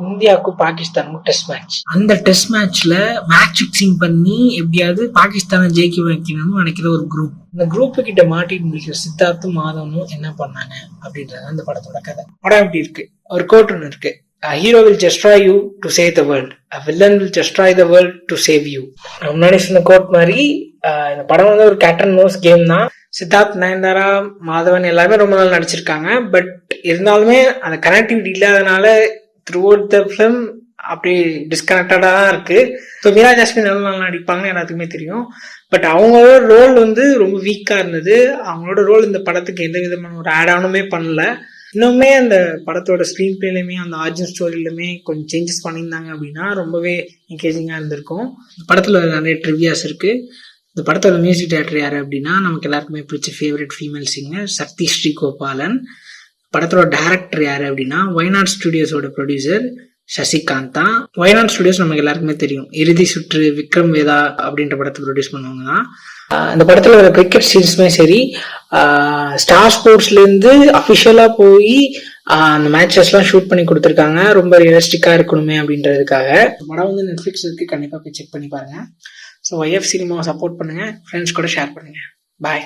இந்தியாவுக்கும் பாகிஸ்தானுக்கும் test match. அந்த டெஸ்ட் மேட்ச்ல மேட்ச் ஃபிக்சிங் பண்ணி எப்படியாவது பாகிஸ்தானை ஜெயிக்க வைக்கணும்னு நினைக்கிற ஒரு குரூப். இந்த குரூப்பு கிட்ட மாட்டிட்டு முடிக்கிற சித்தார்த்தும் மாதவனும் என்ன பண்ணாங்க அப்படின்றது அந்த படத்தோட கதை. படம் எப்படி இருக்கு? ஒரு கோட் ஒன்று இருக்கு. A hero will destroy you to save the world. A villain will destroy the world to save you. முன்னாடி சொன்ன கோட் மாதிரி இந்த படம் வந்து ஒரு கேட் அண்ட் மவுஸ் கேம் தான். சித்தார்த், நயன்தாரா, மாதவன் எல்லாருமே ரொம்ப நாள் நடிச்சிருக்காங்க. பட் இருந்தாலுமே அந்த கனெக்டிவிட்டி இல்லாதனால த்ரூ அவுட் த ஃபிலிம் அப்படி டிஸ்கனெக்டடா தான் இருக்கு. ஸோ மீரா ஜாஸ்மின் நல்லா நடிப்பாங்கன்னு எல்லாத்துக்குமே தெரியும். பட் அவங்களோட ரோல் வந்து ரொம்ப வீக்கா இருந்தது. அவங்களோட ரோல் இந்த படத்துக்கு எந்த விதமான ஒரு ஆட் ஆனுமே பண்ணல. இன்னுமே அந்த படத்தோட ஸ்க்ரீன் பிளேலையுமே அந்த ஆரிஜின் ஸ்டோரியிலுமே கொஞ்சம் சேஞ்சஸ் பண்ணியிருந்தாங்க அப்படின்னா ரொம்பவே என்கேஜிங்காக இருந்திருக்கும். இந்த படத்தில் நிறைய ட்ரிவியாஸ் இருக்கு. இந்த படத்தோட மியூசிக் டைரக்டர் யாரு அப்படின்னா நமக்கு எல்லாருக்குமே பிடிச்ச ஃபேவரட் ஃபீமேல் சிங்கர் சக்தி ஸ்ரீகோபாலன். படத்தோட டைரக்டர் யாரு அப்படின்னா வயநாட் ஸ்டுடியோஸோட ப்ரொடியூசர் சசிகாந்தா. வயநாட் ஸ்டுடியோஸ் நமக்கு எல்லாருக்குமே தெரியும். இறுதி சுற்று, விக்ரம் வேதா அப்படின்ற படத்தை ப்ரொடியூஸ் பண்ணவங்க தான். இந்த படத்துல ஒரு கிரிக்கெட் சீன்ஸுமே சரி, ஸ்டார் ஸ்போர்ட்ஸ்ல இருந்து அபிஷியலா போய் அந்த மேட்சஸ் எல்லாம் ஷூட் பண்ணி கொடுத்துருக்காங்க. ரொம்ப ரியலிஸ்டிக்கா இருக்கணுமே அப்படின்றதுக்காக. படம் வந்து நெட்ஃபிளிக்ஸ் இருக்கு, கண்டிப்பா போய் செக் பண்ணி பாருங்க. ஸோ YF சினிமாவை சப்போர்ட் பண்ணுங்க, ஃப்ரெண்ட்ஸ் கூட ஷேர் பண்ணுங்க. பாய்.